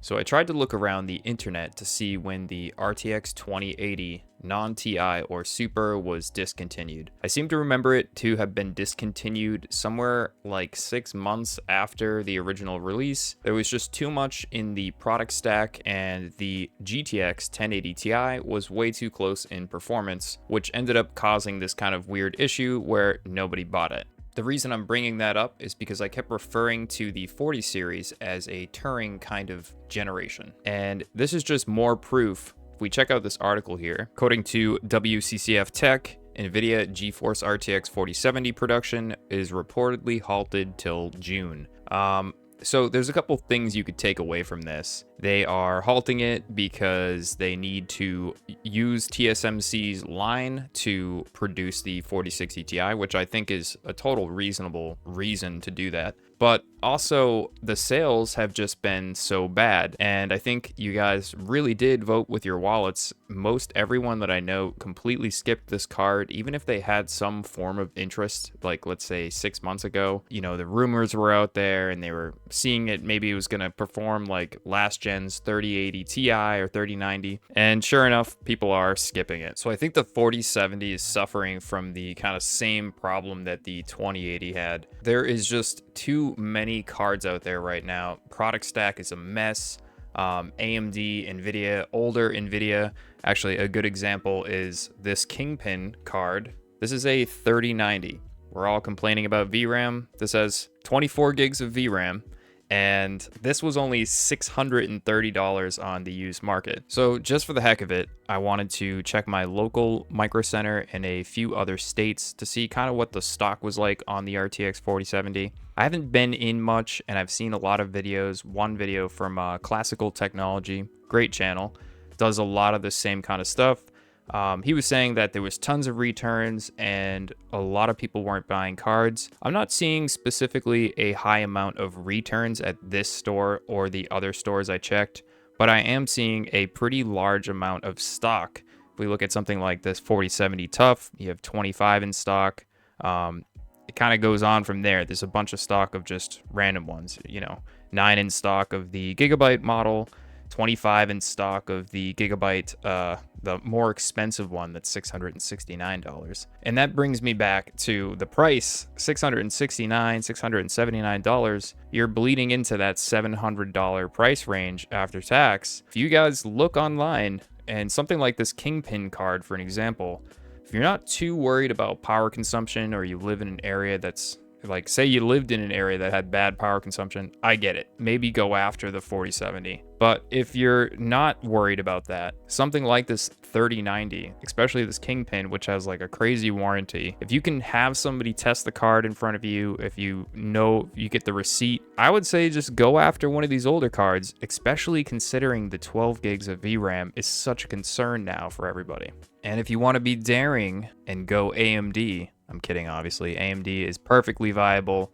So I tried to look around the internet to see when the RTX 2080 non-TI or Super was discontinued. I seem to remember it to have been discontinued somewhere like 6 months after the original release. There was just too much in the product stack, and the GTX 1080 Ti was way too close in performance, which ended up causing this kind of weird issue where nobody bought it. The reason I'm bringing that up is because I kept referring to the 40 series as a Turing kind of generation. And this is just more proof. If we check out this article here, according to WCCF Tech, Nvidia GeForce RTX 4070 production is reportedly halted till June. So there's a couple things you could take away from this. They are halting it because they need to use TSMC's line to produce the 4060 Ti, which I think is a total reasonable reason to do that. But also, the sales have just been so bad, and I think you guys really did vote with your wallets. Most everyone that I know completely skipped this card, even if they had some form of interest, like let's say 6 months ago. You know, the rumors were out there, and they were seeing it, maybe it was going to perform like last gen's 3080 Ti or 3090, and sure enough, people are skipping it. So I think the 4070 is suffering from the kind of same problem that the 2080 had. There is just too many cards out there right now. Product stack is a mess. AMD, Nvidia, older Nvidia. Actually, a good example is this Kingpin card. This is a 3090. We're all complaining about VRAM. This has 24 gigs of VRAM, and this was only $630 on the used market. So just for the heck of it, I wanted to check my local Micro Center and a few other states to see kind of what the stock was like on the RTX 4070. I haven't been in much, and I've seen a lot of videos. One video from Classical Technology, great channel, does a lot of the same kind of stuff. He was saying that there was tons of returns and a lot of people weren't buying cards. I'm not seeing specifically a high amount of returns at this store or the other stores I checked, but I am seeing a pretty large amount of stock. If we look at something like this 4070 Tough, you have 25 in stock. It kind of goes on from there. There's a bunch of stock of just random ones, you know, 9 in stock of the Gigabyte model, 25 in stock of the Gigabyte, the more expensive one that's $669. And that brings me back to the price, $669, $679. You're bleeding into that $700 price range after tax. If you guys look online, and something like this Kingpin card, for an example, if you're not too worried about power consumption, or you live in an area that's like, say you lived in an area that had bad power consumption, I get it. Maybe go after the 4070. But if you're not worried about that, something like this 3090, especially this Kingpin, which has like a crazy warranty, if you can have somebody test the card in front of you, if you know you get the receipt, I would say just go after one of these older cards, especially considering the 12 gigs of VRAM is such a concern now for everybody. And if you want to be daring and go AMD, I'm kidding, obviously. AMD is perfectly viable.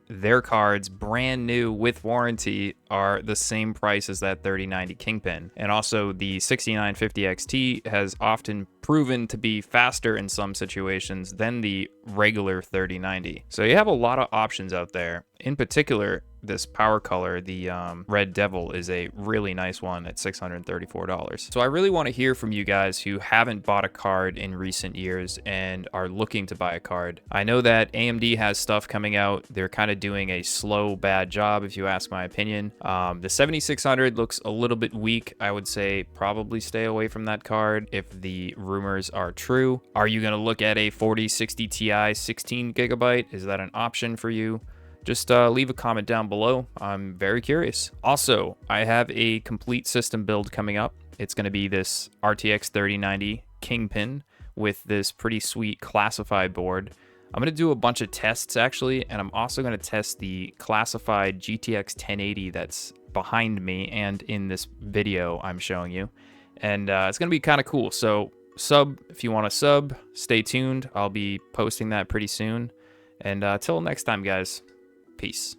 Their cards, brand new with warranty, are the same price as that 3090 Kingpin. And also the 6950 XT has often proven to be faster in some situations than the regular 3090. So you have a lot of options out there. In particular, this power color, the Red Devil, is a really nice one at $634. So I really want to hear from you guys who haven't bought a card in recent years and are looking to buy a card. I know that AMD has stuff coming out. They're kind of doing a slow, bad job, if you ask my opinion. The 7600 looks a little bit weak. I would say probably stay away from that card if the rumors are true. Are you going to look at a 4060 Ti 16 gigabyte? Is that an option for you? Just leave a comment down below. I'm very curious. Also, I have a complete system build coming up. It's going to be this RTX 3090 Kingpin with this pretty sweet classified board. I'm going to do a bunch of tests, actually, and I'm also going to test the classified GTX 1080 that's behind me and in this video I'm showing you. And it's going to be kind of cool. So sub if you want to sub. Stay tuned. I'll be posting that pretty soon. And till next time, guys. Peace.